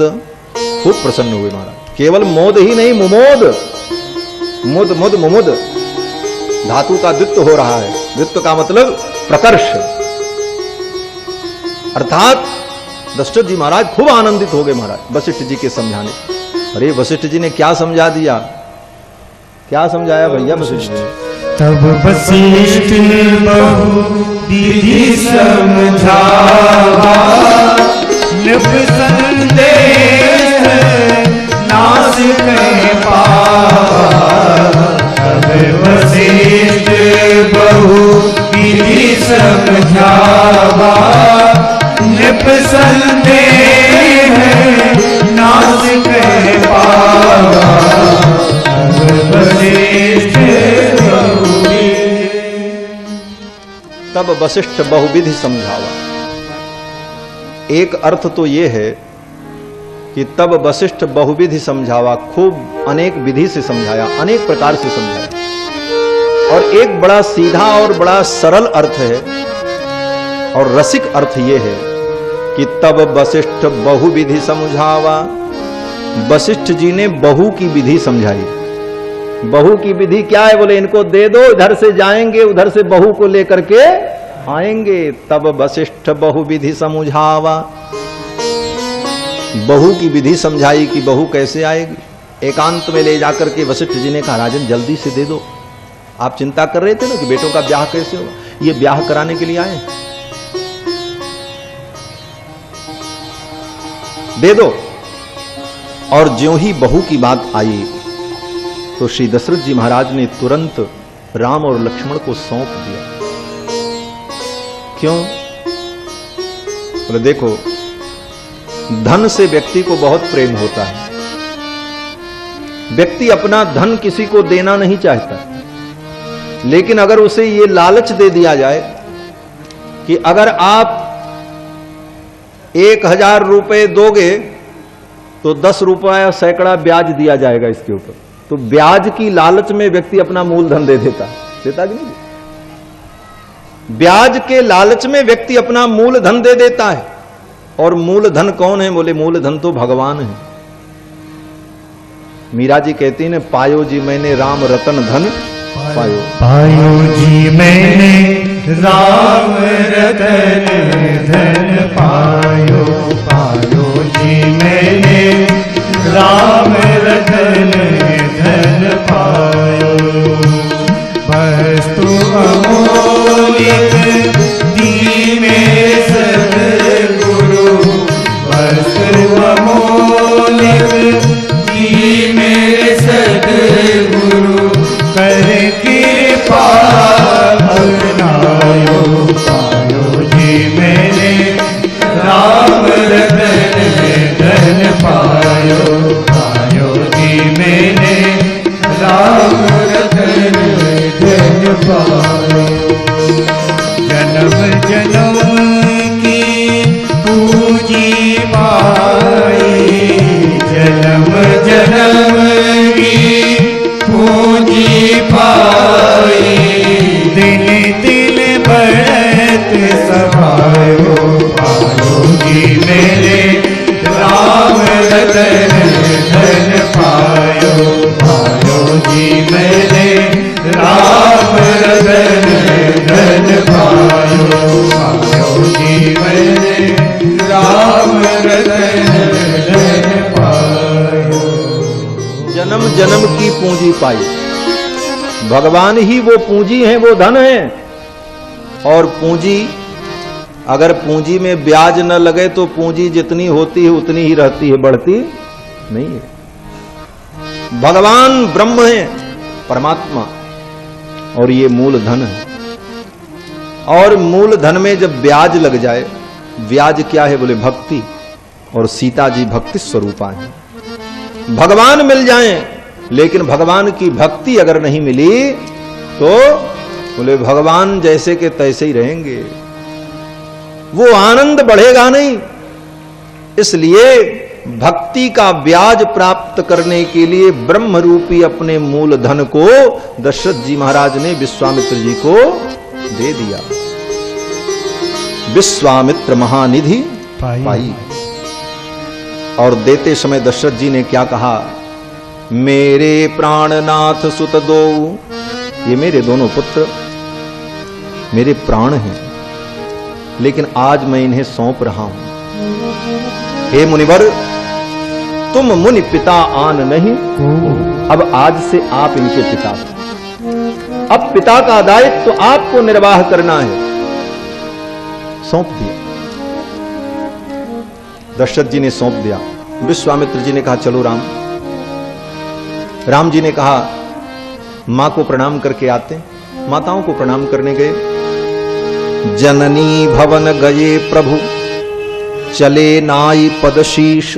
खूब प्रसन्न हुए महाराज। केवल मोद ही नहीं, मुमोद, मुद मुद मुमुद, धातु का द्वित्व हो रहा है। द्वित्व का मतलब प्रकर्ष, अर्थात दशरथ जी महाराज खूब आनंदित हो गए महाराज वशिष्ठ जी के समझाने। अरे वशिष्ठ जी ने क्या समझा दिया, क्या समझाया भैया वशिष्ठ जी? तब वशिष्ठ बहु विधि समझावा, नृप संदेश नासिक पावा, तब वशिष्ठ बहु विधि समझावा। नृप संदेश नासिक पावा, तब वशिष्ठ बहु तब वशिष्ठ बहुविधि समझावा। एक अर्थ तो ये है कि तब वशिष्ठ बहुविधि समझावा, खूब अनेक विधि से समझाया, अनेक प्रकार से समझाया। और एक बड़ा सीधा और बड़ा सरल अर्थ है और रसिक अर्थ ये है कि तब वशिष्ठ बहुविधि समझावा। वशिष्ठ जी ने बहु की विधि समझाई। बहू की विधि क्या है? बोले इनको दे दो, इधर से जाएंगे, उधर से बहू को लेकर के आएंगे। तब वशिष्ठ बहु विधि समझावा। बहू की विधि समझाई कि बहू कैसे आएगी। एकांत में ले जाकर के वशिष्ठ जी ने कहा राजन जल्दी से दे दो। आप चिंता कर रहे थे ना कि बेटों का ब्याह कैसे होगा, ये ब्याह कराने के लिए आए, दे दो। और ज्यों ही बहू की बात आई तो श्री दशरथ जी महाराज ने तुरंत राम और लक्ष्मण को सौंप दिया। क्यों? बोले देखो, धन से व्यक्ति को बहुत प्रेम होता है। व्यक्ति अपना धन किसी को देना नहीं चाहता, लेकिन अगर उसे ये लालच दे दिया जाए कि अगर आप 1000 रुपए दोगे तो 10 रुपया सैकड़ा ब्याज दिया जाएगा इसके ऊपर, तो ब्याज की लालच में व्यक्ति अपना मूलधन दे देता कि नहीं? ब्याज के लालच में व्यक्ति अपना मूलधन दे देता है। और मूलधन कौन है? बोले मूलधन तो भगवान है। मीरा जी कहती है, पायो जी मैंने राम रतन धन पायो। पायो जी मैंने राम रतन धन पायो। पायो जी मैंने राम रतन धन पायो। वस्तु अमूल्य दी में सद्गुरु। वस्तु अमूल्य दी में सद्गुरु। कर कृपा अपनायो। पायो जी मैंने राम रतन धन पायो। पायो जी मैंने राम रतन धन पायो। जन्म जन्म की पूजी पाई। जन्म जन्म की पूजी पाई। दिन दिन बढ़त सभायो। पायो जी मेरे राम रतन धन पायो। पायो जी मेरे राम रतन धन पायो। पायो जी मेरे राम रतन धन पायो। जन्म जन्म की पूंजी पाई। भगवान ही वो पूंजी है, वो धन है। और पूंजी, अगर पूंजी में ब्याज न लगे तो पूंजी जितनी होती है उतनी ही रहती है, बढ़ती नहीं है। भगवान ब्रह्म है, परमात्मा, और ये मूल धन है। और मूल धन में जब ब्याज लग जाए, ब्याज क्या है? बोले भक्ति। और सीता जी भक्ति स्वरूपा है। भगवान मिल जाएं, लेकिन भगवान की भक्ति अगर नहीं मिली तो बोले भगवान जैसे के तैसे ही रहेंगे, वो आनंद बढ़ेगा नहीं। इसलिए भक्ति का ब्याज प्राप्त करने के लिए ब्रह्म रूपी अपने मूल धन को दशरथ जी महाराज ने विश्वामित्र जी को दे दिया। विश्वामित्र महानिधि पाई। और देते समय दशरथ जी ने क्या कहा? मेरे प्राणनाथ सुत दो। ये मेरे दोनों पुत्र मेरे प्राण हैं, लेकिन आज मैं इन्हें सौंप रहा हूं। हे मुनिवर, तुम मुनि पिता आन नहीं, अब आज से आप इनके पिता हो। अब पिता का दायित्व तो आपको निर्वाह करना है। सौंप दिया। दशरथ जी ने सौंप दिया। विश्वामित्र जी ने कहा चलो राम। राम जी ने कहा मां को प्रणाम करके आते। माताओं को प्रणाम करने गए। जननी भवन गए प्रभु चले नाई पदशीष।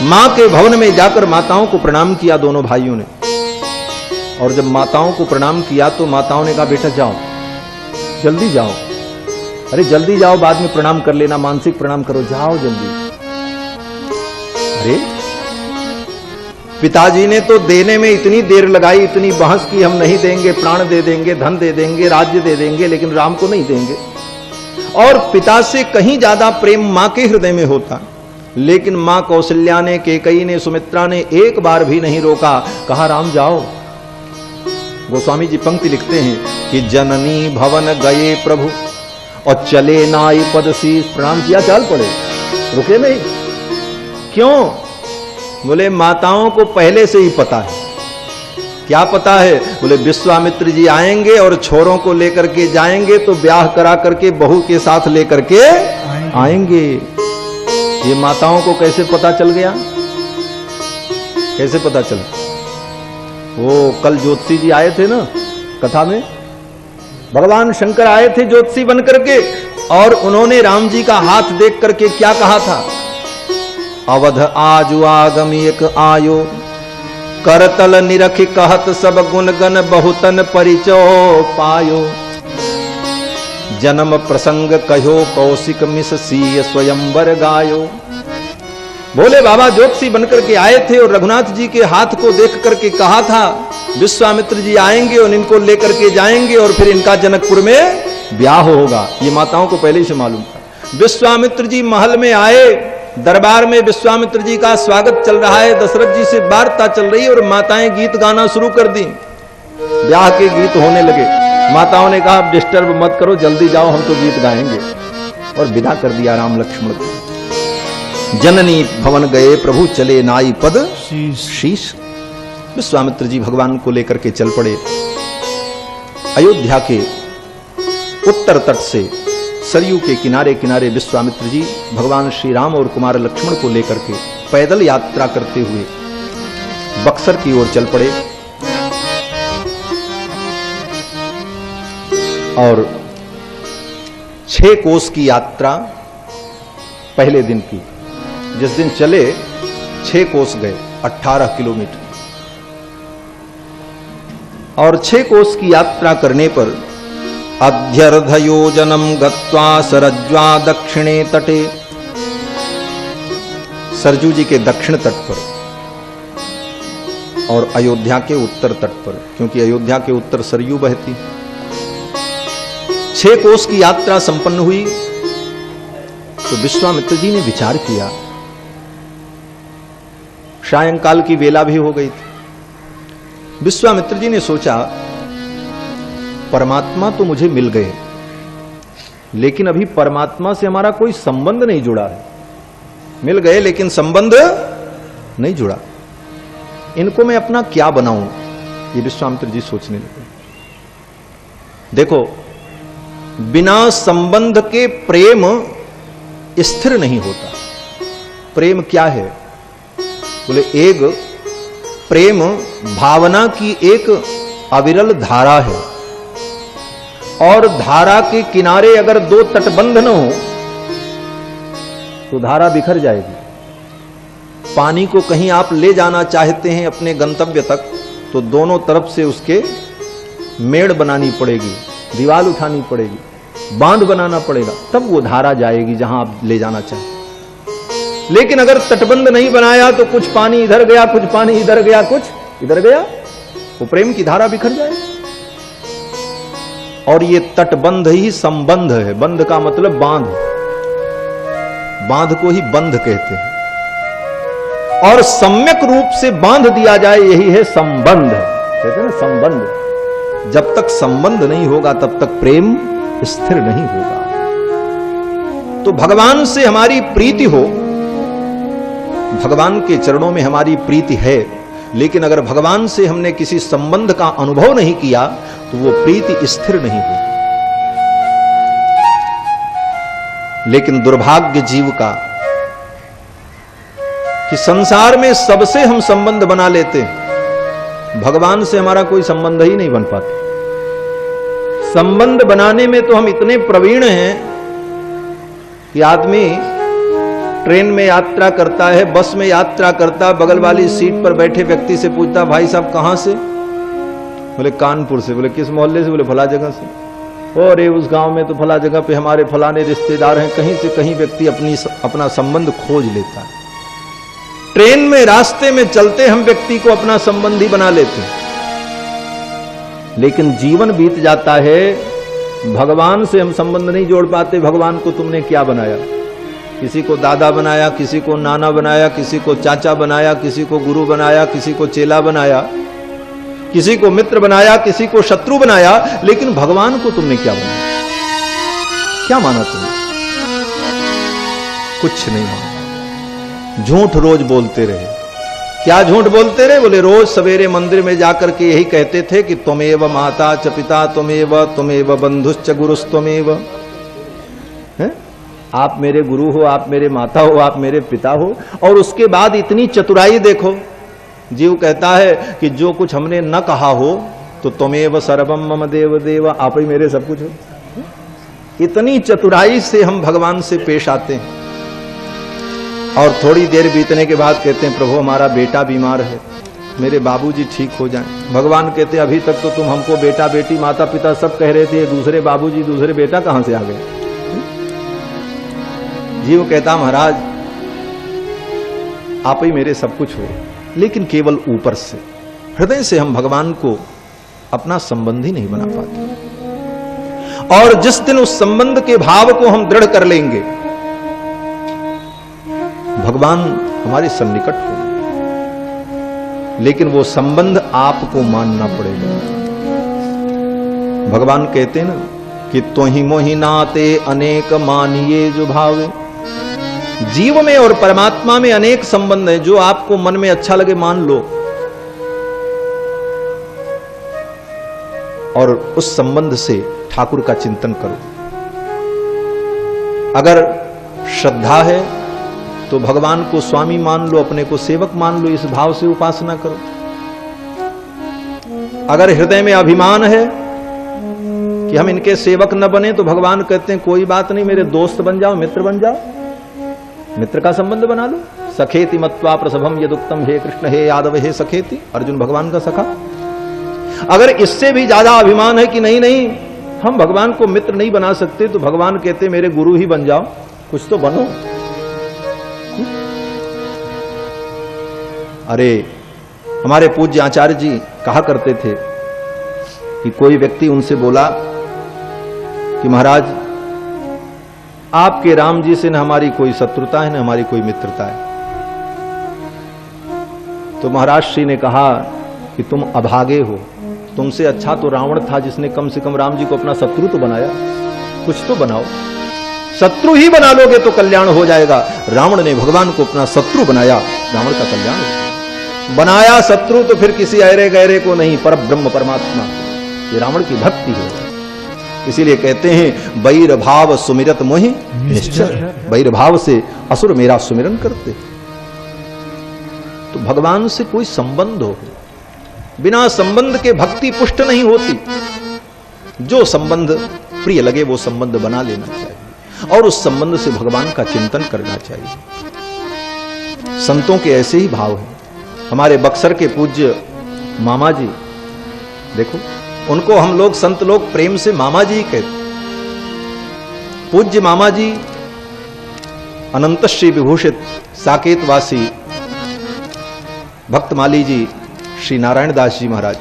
मां के भवन में जाकर माताओं को प्रणाम किया दोनों भाइयों ने। और जब माताओं को प्रणाम किया तो माताओं ने कहा बेटा जाओ, जल्दी जाओ। अरे जल्दी जाओ, बाद में प्रणाम कर लेना, मानसिक प्रणाम करो, जाओ जल्दी। अरे पिताजी ने तो देने में इतनी देर लगाई, इतनी बहस की, हम नहीं देंगे, प्राण दे देंगे, धन दे देंगे, राज्य दे देंगे, लेकिन राम को नहीं देंगे। और पिता से कहीं ज्यादा प्रेम मां के हृदय में होता, लेकिन मां कौशल्या ने, कैकेयी ने, सुमित्रा ने एक बार भी नहीं रोका, कहा राम जाओ। गोस्वामी जी पंक्ति लिखते हैं कि जननी भवन गए प्रभु और चले नाई पदशीष। प्रणाम किया, चल पड़े, रुके नहीं। क्यों? बोले माताओं को पहले से ही पता है। क्या पता है? बोले विश्वामित्र जी आएंगे और छोरों को लेकर के जाएंगे तो ब्याह करा करके बहू के साथ लेकर के आएंगे। ये माताओं को कैसे पता चल गया? कैसे पता चला? वो कल ज्योतिषी जी आए थे ना कथा में, भगवान शंकर आए थे ज्योतिषी बन करके, और उन्होंने राम जी का हाथ देख करके क्या कहा था? अवध आजु आगमी एक आयो करतल निरख कहत सब गुण गण बहुतन परिचय पायो। जन्म प्रसंग कहो कौशिक मिस सीय स्वयंवर गायो। बोले बाबा ज्योतिषी बनकर के आए थे और रघुनाथ जी के हाथ को देख करके कहा था विश्वामित्र जी आएंगे और इनको लेकर के जाएंगे और फिर इनका जनकपुर में ब्याह होगा। ये माताओं को पहले ही से मालूम था। विश्वामित्र जी महल में आए, दरबार में विश्वामित्र जी का स्वागत चल रहा है, दशरथ जी से वार्ता चल रही है और माताएं गीत गाना शुरू कर दी। ब्याह के गीत होने लगे। माताओं ने कहा डिस्टर्ब मत करो, जल्दी जाओ, हम तो गीत गाएंगे, और विदा कर दिया राम लक्ष्मण को। जननी भवन गए प्रभु चले नाई पद शीश। विश्वामित्र जी भगवान को लेकर के चल पड़े। अयोध्या के उत्तर तट से सरयू के किनारे किनारे विश्वामित्र जी भगवान श्री राम और कुमार लक्ष्मण को लेकर के पैदल यात्रा करते हुए बक्सर की ओर चल पड़े। और 6 कोस की यात्रा पहले दिन की। जिस दिन चले 6 कोस गए, 18 किलोमीटर। और 6 कोस की यात्रा करने पर अध्यर्धयोजनम गत्वा सरज्वा दक्षिणे तटे। सरजू जी के दक्षिण तट पर और अयोध्या के उत्तर तट पर, क्योंकि अयोध्या के उत्तर सरयू बहती। 6 कोस की यात्रा संपन्न हुई तो विश्वामित्र जी ने विचार किया। सायंकाल की वेला भी हो गई थी। विश्वामित्र जी ने सोचा परमात्मा तो मुझे मिल गए, लेकिन अभी परमात्मा से हमारा कोई संबंध नहीं जुड़ा है। मिल गए लेकिन संबंध नहीं जुड़ा, इनको मैं अपना क्या बनाऊं? ये विश्वामित्र जी सोचने लगे। देखो, बिना संबंध के प्रेम स्थिर नहीं होता। प्रेम क्या है? बोले एक प्रेम भावना की एक अविरल धारा है, और धारा के किनारे अगर 2 तटबंध न हो तो धारा बिखर जाएगी। पानी को कहीं आप ले जाना चाहते हैं अपने गंतव्य तक, तो दोनों तरफ से उसके मेड़ बनानी पड़ेगी, दीवार उठानी पड़ेगी, बांध बनाना पड़ेगा, तब वो धारा जाएगी जहां आप ले जाना चाहते। लेकिन अगर तटबंध नहीं बनाया तो कुछ पानी इधर गया, कुछ पानी इधर गया, कुछ इधर गया, वो प्रेम की धारा बिखर जाए। और ये तटबंध ही संबंध है। बंध का मतलब बांध, बांध को ही बंध कहते हैं। और सम्यक रूप से बांध दिया जाए, यही है संबंध। कहते हैं ना संबंध। जब तक संबंध नहीं होगा तब तक प्रेम स्थिर नहीं होगा। तो भगवान से हमारी प्रीति हो, भगवान के चरणों में हमारी प्रीति है, लेकिन अगर भगवान से हमने किसी संबंध का अनुभव नहीं किया तो वो प्रीति स्थिर नहीं होगी। लेकिन दुर्भाग्य जीव का कि संसार में सबसे हम संबंध बना लेते हैं, भगवान से हमारा कोई संबंध ही नहीं बन पाता। संबंध बनाने में तो हम इतने प्रवीण हैं कि आदमी ट्रेन में यात्रा करता है, बस में यात्रा करता है, बगल वाली सीट पर बैठे व्यक्ति से पूछता, भाई साहब कहां से? बोले कानपुर से। बोले किस मोहल्ले से? बोले फला जगह से। और उस गांव में तो फला जगह पे हमारे फलाने रिश्तेदार हैं। कहीं से कहीं व्यक्ति अपना संबंध खोज लेता है। ट्रेन में रास्ते में चलते हम व्यक्ति को अपना संबंधी बना लेते हैं, लेकिन जीवन बीत जाता है, भगवान से हम संबंध नहीं जोड़ पाते। भगवान को तुमने क्या बनाया? किसी को दादा बनाया, किसी को नाना बनाया, किसी को चाचा बनाया, किसी को गुरु बनाया, किसी को चेला बनाया, किसी को मित्र बनाया, किसी को शत्रु बनाया, लेकिन भगवान को तुमने क्या बनाया? क्या माना तुमने? कुछ नहीं माना। झूठ रोज बोलते रहे। क्या झूठ बोलते रहे? बोले रोज सवेरे मंदिर में जाकर के यही कहते थे कि त्वमेव माता च पिता त्वमेव बंधुश्च गुरुस्त्वमेव। आप मेरे गुरु हो, आप मेरे माता हो, आप मेरे पिता हो। और उसके बाद इतनी चतुराई देखो, जीव कहता है कि जो कुछ हमने न कहा हो तो त्वमेव सर्वम मम देव देव, आप ही मेरे सब कुछ हो। इतनी चतुराई से हम भगवान से पेश आते हैं। और थोड़ी देर बीतने के बाद कहते हैं प्रभु हमारा बेटा बीमार है, मेरे बाबूजी ठीक हो जाएं। भगवान कहते अभी तक तो तुम हमको बेटा बेटी माता पिता सब कह रहे थे, दूसरे बाबूजी दूसरे बेटा कहां से आ गए? जीव कहता महाराज आप ही मेरे सब कुछ हो, लेकिन केवल ऊपर से, हृदय से हम भगवान को अपना संबंधी नहीं बना पाते। और जिस दिन उस संबंध के भाव को हम दृढ़ कर लेंगे, भगवान हमारे सन्निकट होंगे, लेकिन वो संबंध आपको मानना पड़ेगा। भगवान कहते हैं ना कि तोहि मोहि नाते अनेक मानिए जो भावे। जीव में और परमात्मा में अनेक संबंध है, जो आपको मन में अच्छा लगे मान लो, और उस संबंध से ठाकुर का चिंतन करो। अगर श्रद्धा है तो भगवान को स्वामी मान लो, अपने को सेवक मान लो, इस भाव से उपासना करो। अगर हृदय में अभिमान है कि हम इनके सेवक न बने, तो भगवान कहते हैं कोई बात नहीं, मेरे दोस्त बन जाओ, मित्र बन जाओ, मित्र का संबंध बना लो। सखेति मत्वा प्रसभम यदुक्तम, हे कृष्ण हे यादव हे सखेति, अर्जुन भगवान का सखा। अगर इससे भी ज्यादा अभिमान है कि नहीं नहीं हम भगवान को मित्र नहीं बना सकते, तो भगवान कहते मेरे गुरु ही बन जाओ, कुछ तो बनो। अरे हमारे पूज्य आचार्य जी कहा करते थे कि कोई व्यक्ति उनसे बोला कि महाराज आपके राम जी से न हमारी कोई शत्रुता है न हमारी कोई मित्रता है। तो महाराज श्री ने कहा कि तुम अभागे हो, तुमसे अच्छा तो रावण था जिसने कम से कम राम जी को अपना शत्रु तो बनाया, कुछ तो बनाओ। शत्रु ही बना लोगे तो कल्याण हो जाएगा। रावण ने भगवान को अपना शत्रु बनाया, रावण का कल्याण हो। बनाया शत्रु तो फिर किसी अरे गहरे को नहीं, पर ब्रह्म परमात्मा, ये रावण की भक्ति है। इसीलिए कहते हैं बैर भाव सुमिरत मोहि निश्चर, बैर भाव से असुर मेरा सुमिरन करते। तो भगवान से कोई संबंध हो, बिना संबंध के भक्ति पुष्ट नहीं होती। जो संबंध प्रिय लगे वो संबंध बना लेना चाहिए, और उस संबंध से भगवान का चिंतन करना चाहिए। संतों के ऐसे ही भाव हैं। हमारे बक्सर के पूज्य मामा जी, देखो उनको हम लोग संत लोग प्रेम से मामा जी कहते। पूज्य मामा जी अनंत श्री विभूषित साकेतवासी भक्तमाली जी श्री नारायण दास जी महाराज,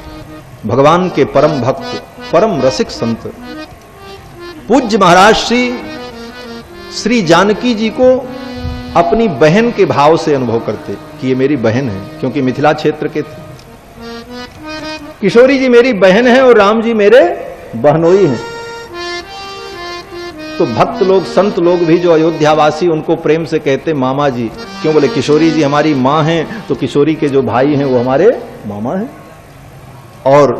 भगवान के परम भक्त परम रसिक संत। पूज्य महाराज श्री जानकी जी को अपनी बहन के भाव से अनुभव करते कि ये मेरी बहन है, क्योंकि मिथिला क्षेत्र के थे। किशोरी जी मेरी बहन है और राम जी मेरे बहनोई हैं। तो भक्त लोग संत लोग भी जो अयोध्यावासी, उनको प्रेम से कहते मामा जी। क्यों? बोले किशोरी जी हमारी मां हैं, तो किशोरी के जो भाई हैं वो हमारे मामा हैं। और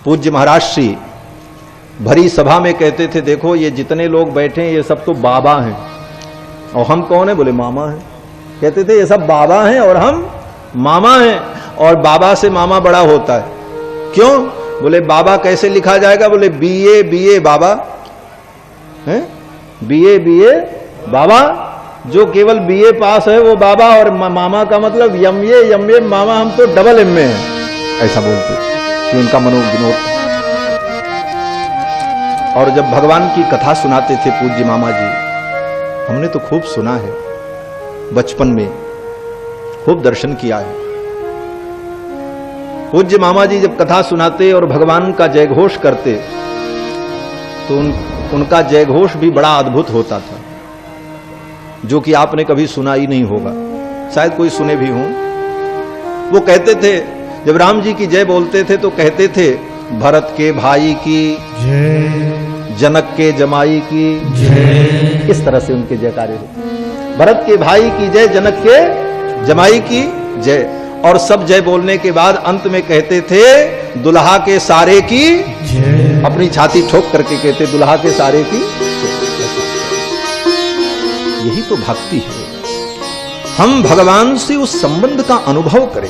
पूज्य महाराज श्री भरी सभा में कहते थे देखो ये जितने लोग बैठे हैं ये सब तो बाबा हैं, और हम कौन है? बोले मामा हैं। कहते थे ये सब बाबा हैं और हम मामा हैं, और बाबा से मामा बड़ा होता है। क्यों? बोले बाबा कैसे लिखा जाएगा? बोले बीए बीए बाबा हैं, बीए बीए बाबा। जो केवल बीए पास है वो बाबा, और मामा का मतलब एमए मामा, हम तो डबल एमए हैं, ऐसा बोलते कि उनका मनोविनोद। और जब भगवान की कथा सुनाते थे पूज्य मामा जी, हमने तो खूब सुना है, बचपन में खूब दर्शन किया है। पूज्य मामा जी जब कथा सुनाते और भगवान का जयघोष करते तो उनका जयघोष भी बड़ा अद्भुत होता था, जो कि आपने कभी सुना ही नहीं होगा, शायद कोई सुने भी हों। वो कहते थे, जब राम जी की जय बोलते थे तो कहते थे भरत के भाई की जय, जनक के जमाई की जय। इस तरह से उनके जयकारे होते। भरत के भाई की जय, जनक के जमाई की जय। और सब जय बोलने के बाद अंत में कहते थे दुल्हा के सारे की जय। अपनी छाती ठोक करके कहते दुल्हा के सारे की। यही तो भक्ति है, हम भगवान से उस संबंध का अनुभव करें।